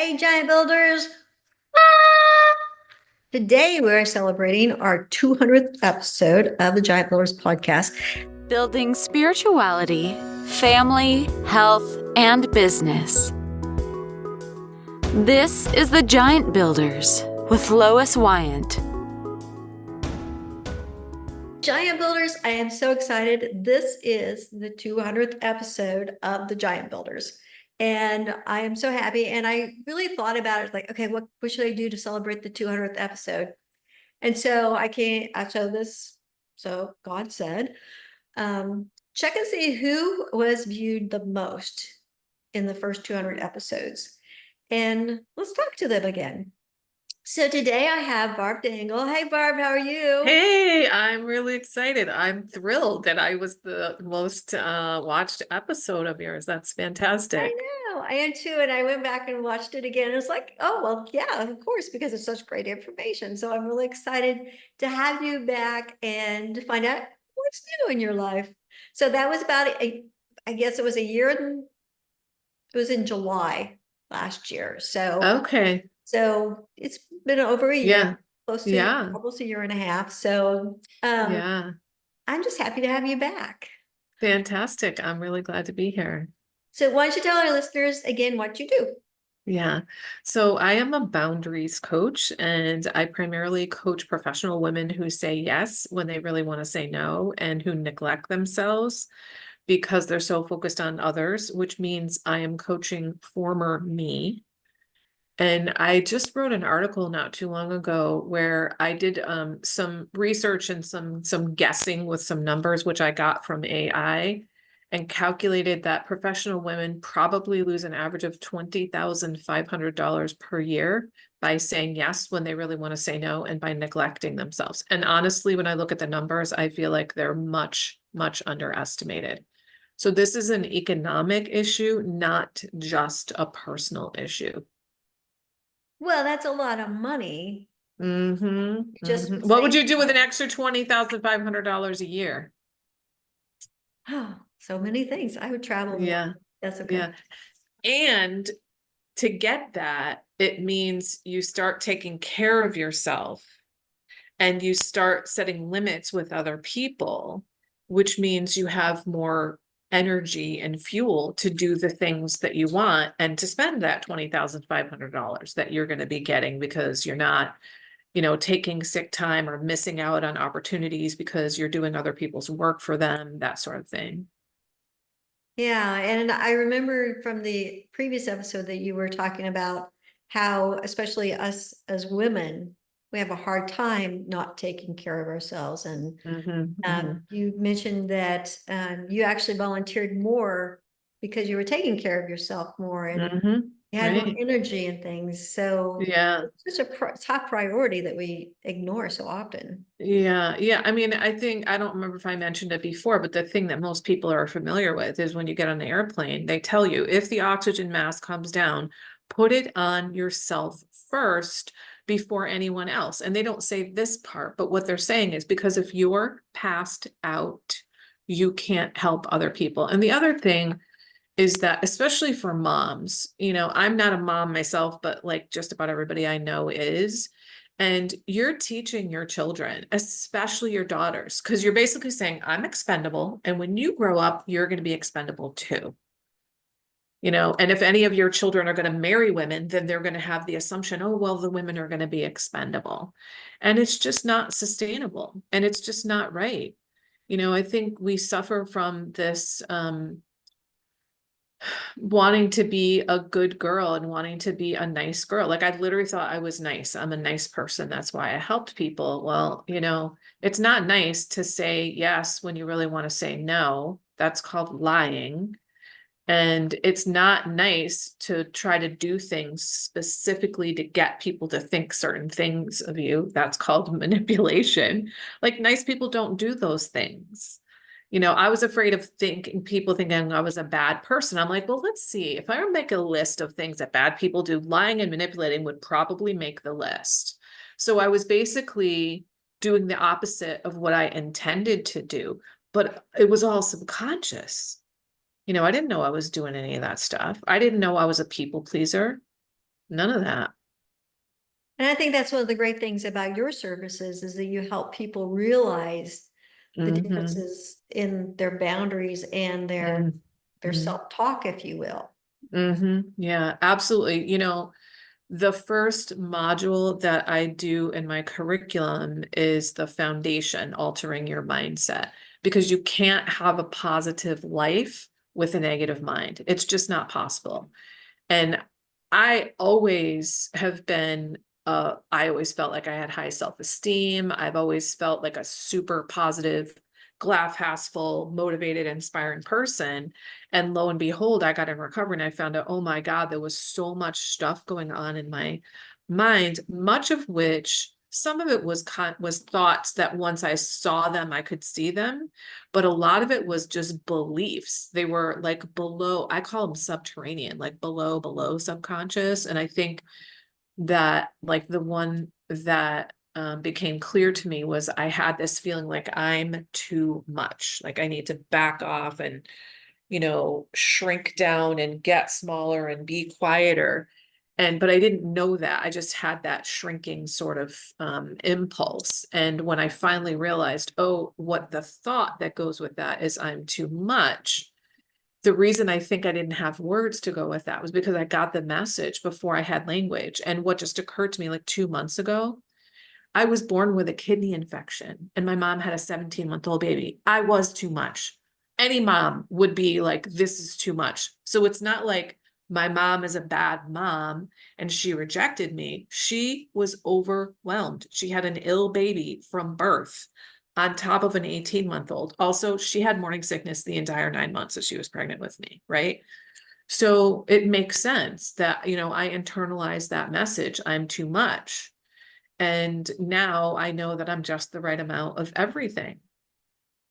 Hey, giant builders. Today we're celebrating our 200th episode of the Giant Builders podcast. Building spirituality, family, health, and business. This is the Giant Builders with Lois Wyant. Giant Builders, I am so excited. This is the 200th episode of the Giant Builders. And I am so happy. And I really thought about it like, okay, what should I do to celebrate the 200th episode? And so so God said, check and see who was viewed the most in the first 200 episodes. And let's talk to them again. So today I have Barb Nangle. Hey, Barb, how are you? Hey, I'm really excited. I'm thrilled that I was the most watched episode of yours. That's I fantastic. know, I am too. And I went back and watched it again. It's like, oh, well, yeah, of course, because it's such great information. So I'm really excited to have you back and to find out what's new in your life. So that was I guess it was a year, it was in July last year. Okay. So it's been over a year, Yeah. close to Yeah. almost a year and a half. So Yeah. I'm just happy to have you back. Fantastic. I'm really glad to be here. So why don't you tell our listeners again what you do? Yeah. So I am a boundaries coach, and I primarily coach professional women who say yes when they really want to say no and who neglect themselves because they're so focused on others, which means I am coaching former me. And I just wrote an article not too long ago where I did some research and some guessing with some numbers, which I got from AI, and calculated that professional women probably lose an average of $20,500 per year by saying yes when they really want to say no and by neglecting themselves. And honestly, when I look at the numbers, I feel like they're much, much underestimated. So this is an economic issue, not just a personal issue. Well, that's a lot of money. What would you do with an extra $20,500 a year? Oh, so many things. I would travel more. Yeah. That's okay. Yeah. And to get that, it means you start taking care of yourself and you start setting limits with other people, which means you have more energy and fuel to do the things that you want and to spend that $20,500 that you're going to be getting because you're not taking sick time or missing out on opportunities because you're doing other people's work for them, that sort of thing. Yeah. And I remember from the previous episode that you were talking about how, especially us as women, we have a hard time not taking care of ourselves. And you mentioned that you actually volunteered more because you were taking care of yourself more and you had more energy and things. So yeah, it's such a top priority that we ignore so often. yeah. I mean, I don't remember if I mentioned it before, but the thing that most people are familiar with is when you get on the airplane, they tell you if the oxygen mask comes down, put it on yourself first before anyone else. And they don't say this part, but what they're saying is because if you're passed out, you can't help other people. And the other thing is that, especially for moms, I'm not a mom myself, but like just about everybody I know is. And you're teaching your children, especially your daughters, because you're basically saying, I'm expendable. And when you grow up, you're going to be expendable too. And if any of your children are going to marry women, then they're going to have the assumption, oh, well, the women are going to be expendable. And it's just not sustainable. And it's just not right. I think we suffer from this wanting to be a good girl and wanting to be a nice girl. Like I literally thought I was nice. I'm a nice person. That's why I helped people. Well, it's not nice to say yes when you really want to say no. That's called lying. And it's not nice to try to do things specifically to get people to think certain things of you. That's called manipulation. Like nice people don't do those things. I was afraid of people thinking I was a bad person. I'm like, well, let's see. If I were to make a list of things that bad people do, lying and manipulating would probably make the list. So I was basically doing the opposite of what I intended to do, but it was all subconscious. I didn't know I was doing any of that stuff. I didn't know I was a people pleaser. none of that. And I think that's one of the great things about your services is that you help people realize the Mm-hmm. differences in their boundaries and their Mm-hmm. self-talk, if you will. Mm-hmm. Yeah, absolutely. You know, the first module that I do in my curriculum is the foundation, altering your mindset, because you can't have a positive life with a negative mind. It's just not possible. And I always have been, I always felt like I had high self-esteem. I've always felt like a super positive, glass half full, motivated, inspiring person. And lo and behold, I got in recovery and I found out, oh my God, there was so much stuff going on in my mind, much of which some of it was thoughts that once I saw them, I could see them. But a lot of it was just beliefs. They were like below, I call them subterranean, like below subconscious. And I think that like the one that became clear to me was I had this feeling like I'm too much, like I need to back off and, you know, shrink down and get smaller and be quieter. And, but I didn't know that. I just had that shrinking sort of impulse. And when I finally realized, oh, what the thought that goes with that is I'm too much. The reason I think I didn't have words to go with that was because I got the message before I had language. And what just occurred to me like 2 months ago, I was born with a kidney infection and my mom had a 17-month-old baby. I was too much. Any mom would be like, this is too much. So it's not like my mom is a bad mom and she rejected me. She was overwhelmed. She had an ill baby from birth on top of an 18-month-old. Also, she had morning sickness the entire 9 months that she was pregnant with me, right? So it makes sense that, you know, I internalized that message, I'm too much. And now I know that I'm just the right amount of everything.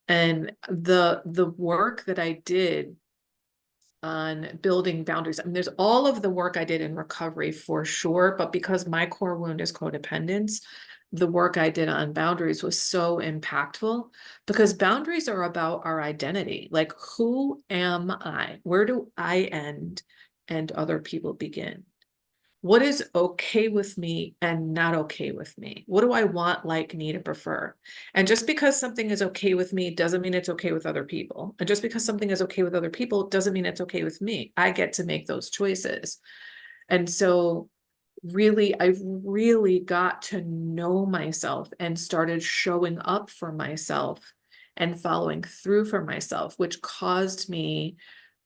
And the work that I did on building boundaries, I mean, there's all of the work I did in recovery for sure, but because my core wound is codependence, the work I did on boundaries was so impactful because boundaries are about our identity. Like, who am I? Where do I end and other people begin? What is okay with me and not okay with me? What do I want, like, need, or prefer? And just because something is okay with me doesn't mean it's okay with other people. And just because something is okay with other people doesn't mean it's okay with me. I get to make those choices. And so really, I really got to know myself and started showing up for myself and following through for myself, which caused me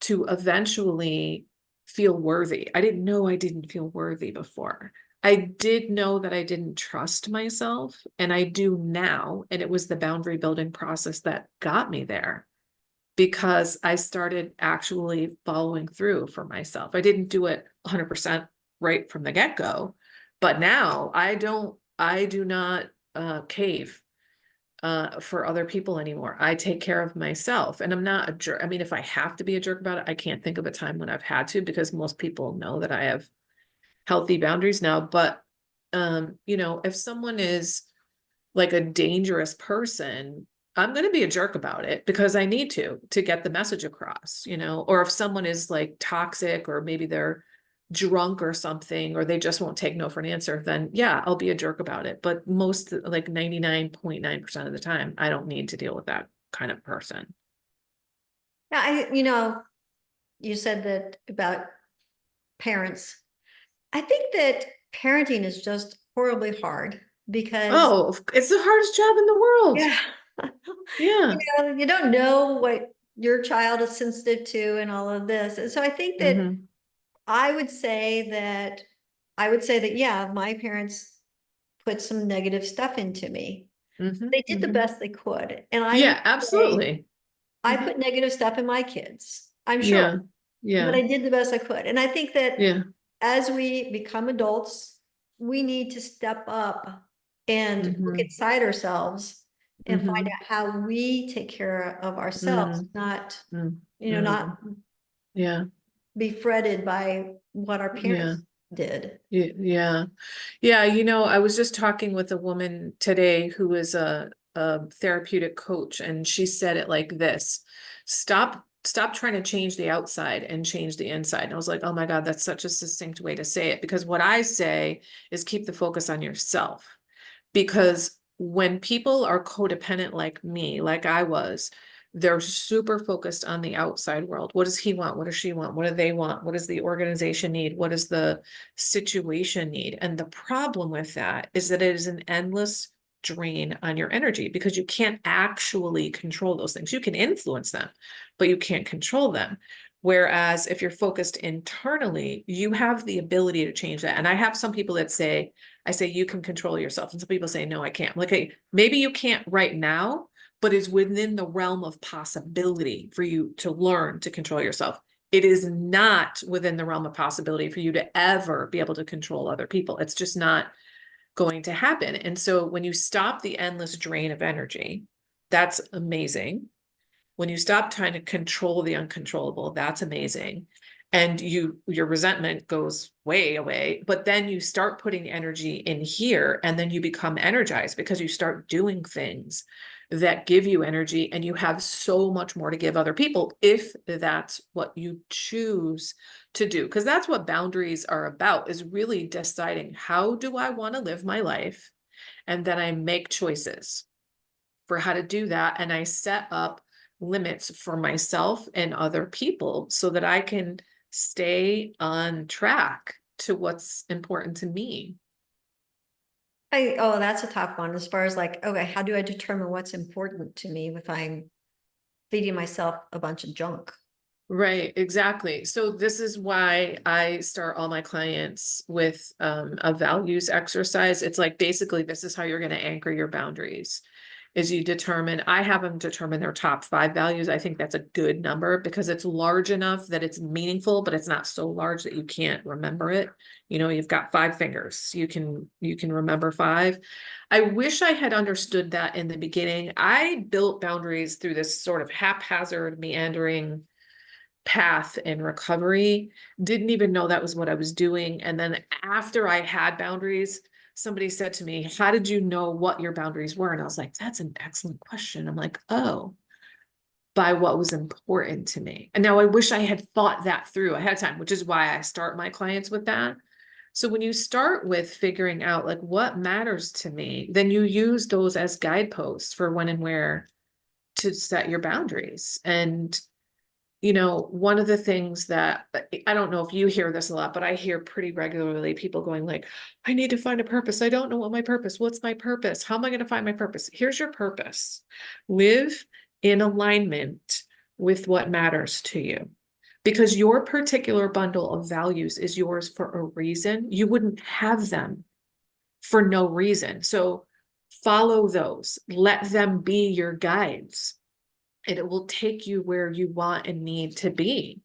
to eventually feel worthy. I didn't know I didn't feel worthy before. I did know that I didn't trust myself, and I do now. And it was the boundary building process that got me there because I started actually following through for myself. I didn't do it 100% right from the get-go, but now I do not cave for other people anymore. I take care of myself and I'm not a jerk. I mean, if I have to be a jerk about it, I can't think of a time when I've had to because most people know that I have healthy boundaries now. But you know, if someone is like a dangerous person, I'm going to be a jerk about it because I need to get the message across, you know, or if someone is like toxic or maybe they're drunk or something, or they just won't take no for an answer, then yeah, I'll be a jerk about it. But most, like 99.9% of the time, I don't need to deal with that kind of person. Yeah, you said that about parents. I think that parenting is just horribly hard because, Oh, it's the hardest job in the world. yeah, Yeah. you don't know what your child is sensitive to and all of this. And so I think that Mm-hmm. I would say that yeah, my parents put some negative stuff into me. Mm-hmm. They did the Mm-hmm. best they could. And I would Yeah, say absolutely. I Mm-hmm. put negative stuff in my kids, I'm sure, Yeah. but Yeah. I did the best I could. And I think that Yeah. as we become adults, we need to step up and look Mm-hmm. inside ourselves and find Mm-hmm. out how we take care of ourselves, not, Mm-hmm. not Yeah. be fretted by what our Yeah. parents did. Yeah. Yeah. You know, I was just talking with a woman today who is a therapeutic coach, and she said it like this: stop stop trying to change the outside and change the inside. And I was like, oh my God, that's such a succinct way to say it. Because what I say is keep the focus on yourself. Because when people are codependent like me, like I was, they're super focused on the outside world. What does he want? What does she want? What do they want? What does the organization need? What does the situation need? And the problem with that is that it is an endless drain on your energy because you can't actually control those things. You can influence them, but you can't control them. Whereas if you're focused internally, you have the ability to change that. And I have some people that say, I say, you can control yourself. And some people say, no, I can't. Like, hey, maybe you can't right now, but it's within the realm of possibility for you to learn to control yourself. It is not within the realm of possibility for you to ever be able to control other people. It's just not going to happen. And so when you stop the endless drain of energy, that's amazing. When you stop trying to control the uncontrollable, that's amazing. And your resentment goes way away, but then you start putting energy in here and then you become energized because you start doing things that give you energy and you have so much more to give other people if that's what you choose to do. Because that's what boundaries are about, is really deciding, how do I want to live my life? And then I make choices for how to do that. And I set up limits for myself and other people so that I can stay on track to what's important to me. Oh, that's a tough one as far as like, okay, how do I determine what's important to me if I'm feeding myself a bunch of junk? Right, exactly. So this is why I start all my clients with a values exercise. It's like, basically, this is how you're going to anchor your boundaries. Is you determine, I have them determine their top 5 values. I think that's a good number because it's large enough that it's meaningful, but it's not so large that you can't remember it. You know, you've got 5 fingers. You can remember 5. I wish I had understood that in the beginning. I built boundaries through this sort of haphazard, meandering path in recovery. Didn't even know that was what I was doing. And then after I had boundaries, somebody said to me, how did you know what your boundaries were? And I was like, that's an excellent question. I'm like, oh, by what was important to me. And now I wish I had thought that through ahead of time, which is why I start my clients with that. So when you start with figuring out like what matters to me, then you use those as guideposts for when and where to set your boundaries. And you know, one of the things that I don't know if you hear this a lot, but I hear pretty regularly people going like, I need to find a purpose. I don't know what my purpose. What's my purpose? How am I going to find my purpose? Here's your purpose. Live in alignment with what matters to you. Because your particular bundle of values is yours for a reason. You wouldn't have them for no reason. So follow those. Let them be your guides. And it will take you where you want and need to be.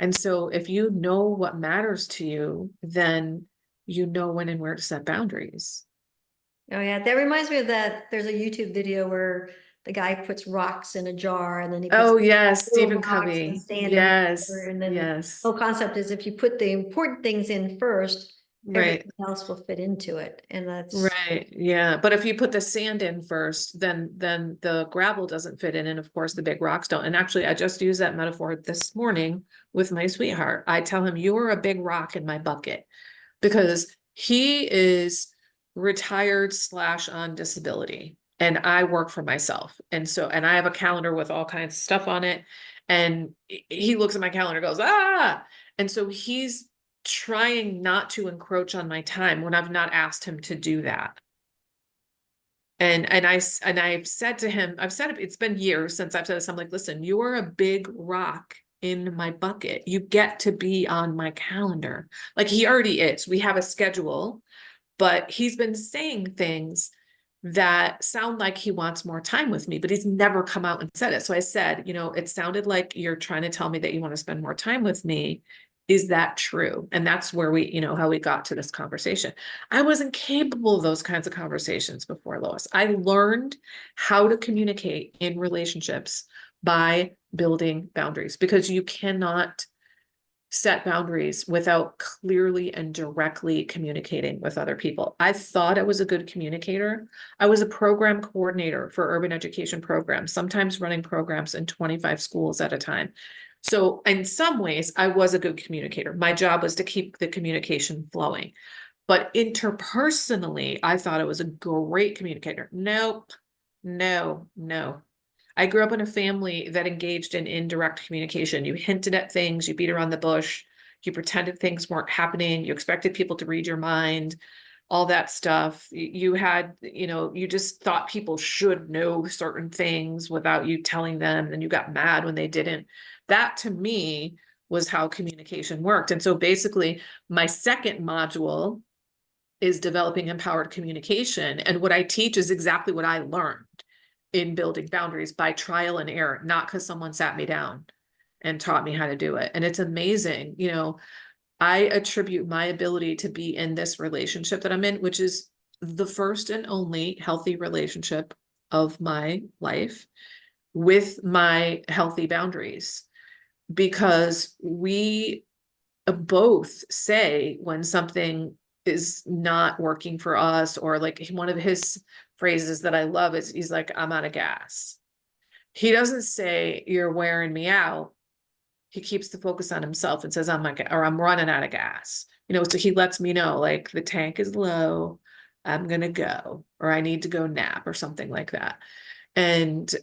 And so if you know what matters to you, then you know when and where to set boundaries. Oh yeah, that reminds me of that. There's a YouTube video where the guy puts rocks in a jar and then he puts Oh, yes, little Stephen rocks and Covey. sand in water. Yes, And then the yes, whole concept is if you put the important things in first, right. everything else will fit into it. And that's, Right. Yeah. But if you put the sand in first, then the gravel doesn't fit in. And of course the big rocks don't. And actually, I just used that metaphor this morning with my sweetheart. I tell him, you are a big rock in my bucket because he is retired / on disability and I work for myself. And so, and I have a calendar with all kinds of stuff on it. And he looks at my calendar and goes, ah. And so he's trying not to encroach on my time when I've not asked him to do that. And I've said to him, I've said it's been years since I've said this. I'm like, listen, you are a big rock in my bucket. You get to be on my calendar. Like he already is. We have a schedule, but he's been saying things that sound like he wants more time with me, but he's never come out and said it. So I said, you know, it sounded like you're trying to tell me that you want to spend more time with me. Is that true? And that's where we, you know, how we got to this conversation. I wasn't capable of those kinds of conversations before, Lois. I learned how to communicate in relationships by building boundaries because you cannot set boundaries without clearly and directly communicating with other people. I thought I was a good communicator. I was a program coordinator for urban education programs, sometimes running programs in 25 schools at a time. So in some ways, I was a good communicator. My job was to keep the communication flowing. But interpersonally, I thought I was a great communicator. Nope, no. I grew up in a family that engaged in indirect communication. You hinted at things, you beat around the bush, you pretended things weren't happening, you expected people to read your mind, all that stuff. You had, you just thought people should know certain things without you telling them, and you got mad when they didn't. That to me was how communication worked. And so basically, my second module is developing empowered communication. And what I teach is exactly what I learned in building boundaries by trial and error, not because someone sat me down and taught me how to do it. And it's amazing. I attribute my ability to be in this relationship that I'm in, which is the first and only healthy relationship of my life, with my healthy boundaries, because we both say when something is not working for us, or like one of his phrases that I love is, he's like, I'm out of gas. He doesn't say you're wearing me out. He keeps the focus on himself and says, I'm running out of gas. So he lets me know, like, the tank is low, I'm gonna go, or I need to go nap or something like that. And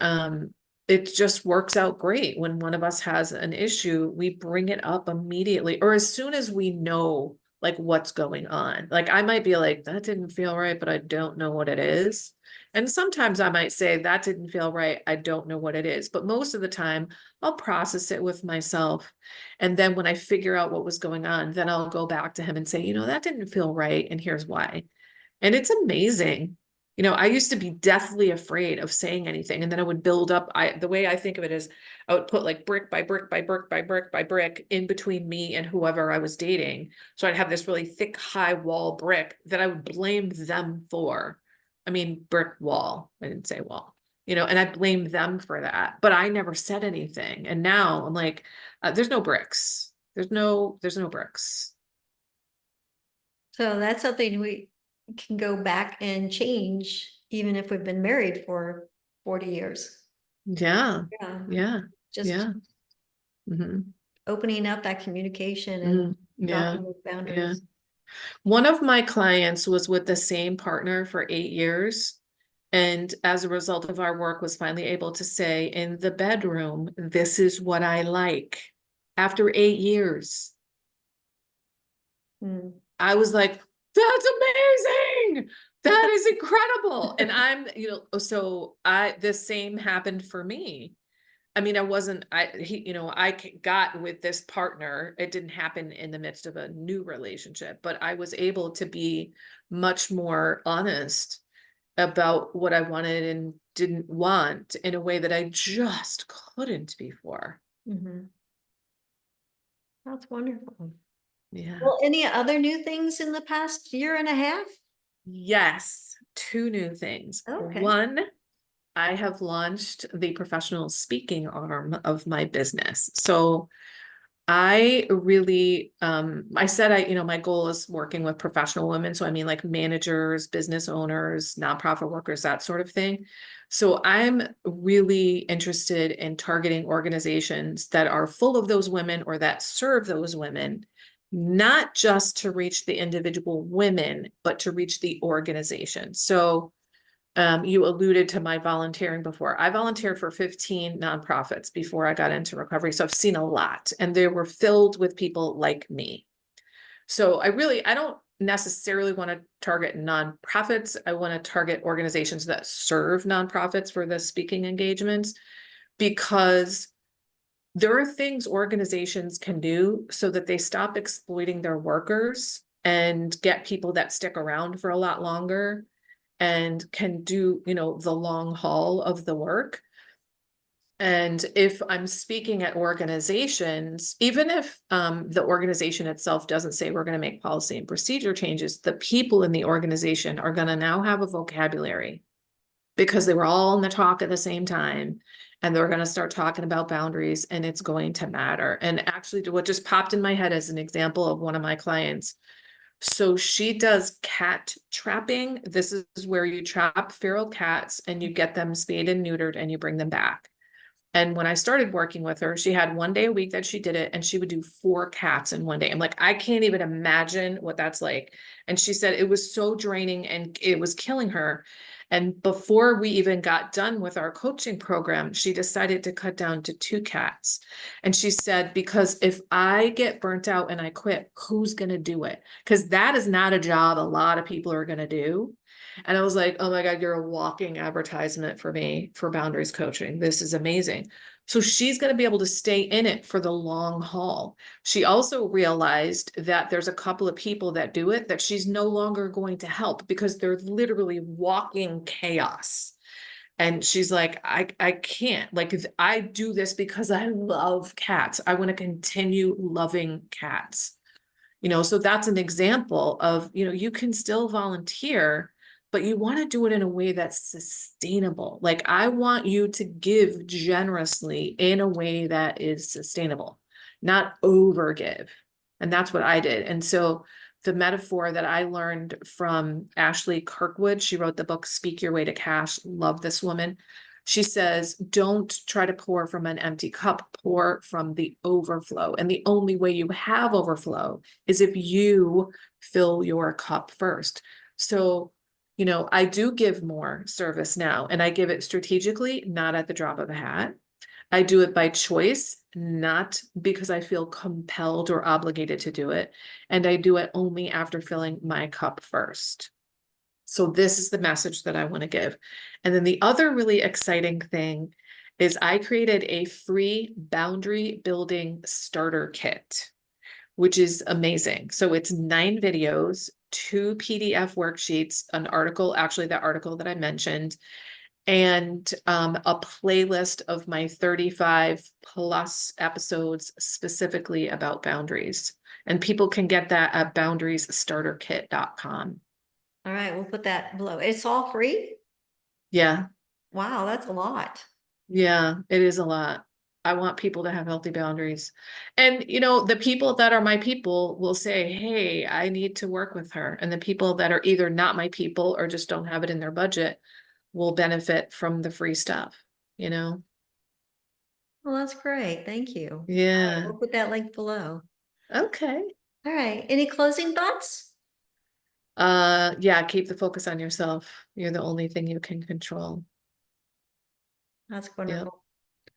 it just works out great. When one of us has an issue, we bring it up immediately, or as soon as we know like what's going on. Like, I might be like, that didn't feel right, but I don't know what it is. And sometimes I might say, that didn't feel right, I don't know what it is. But most of the time I'll process it with myself. And then when I figure out what was going on, then I'll go back to him and say, that didn't feel right, and here's why. And it's amazing. I used to be deathly afraid of saying anything, and then I would build up. The way I think of it is, I would put like brick by brick by brick by brick by brick in between me and whoever I was dating. So I'd have this really thick, high wall brick that I would blame them for. I mean, brick wall. I didn't say wall. And I blamed them for that, but I never said anything. And now I'm like, there's no bricks. There's no bricks. So that's something we can go back and change, even if we've been married for 40 years. Yeah. Yeah. Yeah. Just Yeah. Mm-hmm. opening up that communication and dropping those boundaries. Yeah. One of my clients was with the same partner for 8 years. And as a result of our work, was finally able to say, in the bedroom, this is what I like, after 8 years. I was like, that's amazing. That is incredible. And the same happened for me. I mean, I got with this partner. It didn't happen in the midst of a new relationship, but I was able to be much more honest about what I wanted and didn't want in a way that I just couldn't before. Mm-hmm. That's wonderful. Yeah. Well, any other new things in the past year and a half? Yes, 2 new things. Okay. One, I have launched the professional speaking arm of my business. So I really, I said, my goal is working with professional women. So I mean, like managers, business owners, nonprofit workers, that sort of thing. So I'm really interested in targeting organizations that are full of those women, or that serve those women, not just to reach the individual women, but to reach the organization. So you alluded to my volunteering before. I volunteered for 15 nonprofits before I got into recovery. So I've seen a lot, and they were filled with people like me. So I don't necessarily want to target nonprofits. I want to target organizations that serve nonprofits for the speaking engagements, because there are things organizations can do so that they stop exploiting their workers and get people that stick around for a lot longer and can do, the long haul of the work. And if I'm speaking at organizations, even if the organization itself doesn't say we're going to make policy and procedure changes, the people in the organization are going to now have a vocabulary, because they were all in the talk at the same time. And they're going to start talking about boundaries, and it's going to matter. And actually, what just popped in my head as an example of one of my clients. So she does cat trapping. This is where you trap feral cats and you get them spayed and neutered and you bring them back. And when I started working with her, she had 1 day a week that she did it, and she would do 4 cats in 1 day. I'm like, I can't even imagine what that's like. And she said it was so draining and it was killing her. And before we even got done with our coaching program, she decided to cut down to 2 cats. And she said, because if I get burnt out and I quit, who's going to do it? Because that is not a job a lot of people are going to do. And I was like, oh my God, you're a walking advertisement for me for boundaries coaching. This is amazing. So she's going to be able to stay in it for the long haul. She also realized that there's a couple of people that do it that she's no longer going to help because they're literally walking chaos. And she's like, I can't, like, I do this because I love cats. I want to continue loving cats. So that's an example of, you can still volunteer, but you want to do it in a way that's sustainable. Like, I want you to give generously in a way that is sustainable, not over give. And that's what I did. And so the metaphor that I learned from Ashley Kirkwood, she wrote the book, Speak Your Way to Cash. Love this woman. She says, don't try to pour from an empty cup, pour from the overflow. And the only way you have overflow is if you fill your cup first. So, I do give more service now, and I give it strategically, not at the drop of a hat. I do it by choice, not because I feel compelled or obligated to do it. And I do it only after filling my cup first. So this is the message that I want to give. And then the other really exciting thing is I created a free boundary building starter kit, which is amazing. So it's 9 videos, 2 PDF worksheets, an article, actually the article that I mentioned, and a playlist of my 35 plus episodes specifically about boundaries. And people can get that at boundariesstarterkit.com. All right, we'll put that below. It's all free? Yeah. Wow, that's a lot. Yeah, it is a lot. I want people to have healthy boundaries. And, the people that are my people will say, hey, I need to work with her. And the people that are either not my people or just don't have it in their budget will benefit from the free stuff, Well, that's great. Thank you. All right, Yeah. we'll put that link below. Okay. All right. Any closing thoughts? Yeah, keep the focus on yourself. You're the only thing you can control. That's wonderful.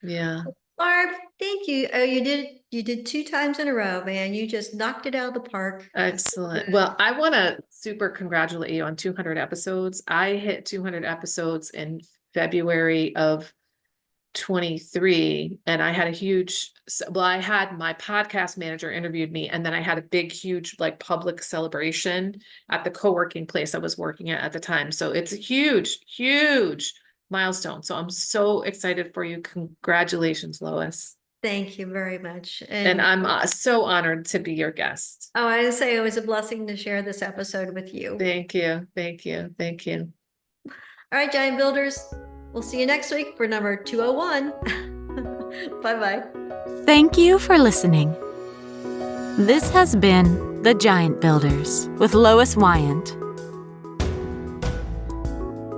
Yeah. Barb, thank you. Oh, you did 2 times in a row, man. You just knocked it out of the park. Excellent. Well, I want to super congratulate you on 200 episodes. I hit 200 episodes in February of 23, and I had I had my podcast manager interviewed me, and then I had a big, huge, like, public celebration at the co-working place I was working at the time. So it's a huge, huge milestone. So I'm so excited for you. Congratulations, Lois. Thank you very much. And I'm so honored to be your guest. Oh, I say it was a blessing to share this episode with you. Thank you. Thank you. Thank you. All right, Giant Builders. We'll see you next week for number 201. Bye-bye. Thank you for listening. This has been The Giant Builders with Lois Wyant.